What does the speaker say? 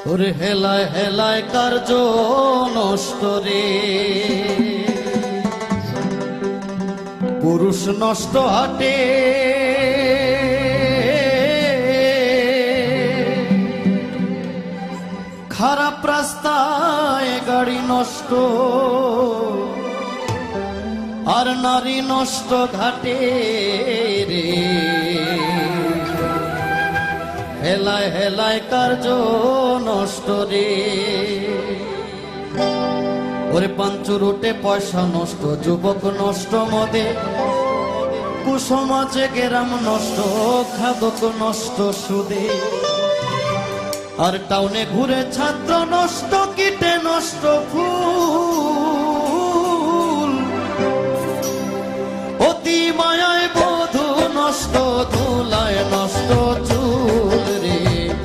ওরে হেলায় হেলায় কার্য নষ্ট রে, পুরুষ নষ্ট হাটে খারাপ রাস্তায় গাড়ি নষ্ট, আর নারী নষ্ট ঘাটে রে। হেলায় হেলায় কার্য নষ্ট রে, ওরে পাঞ্চুর উঠে পয়সা নষ্ট, যুবক নষ্ট মদে, কুসমাজে গেরাম নষ্ট, খাদক নষ্ট সুদে, আর টাউনে ঘুরে ছাত্র নষ্ট, কীটে নষ্ট ফুল।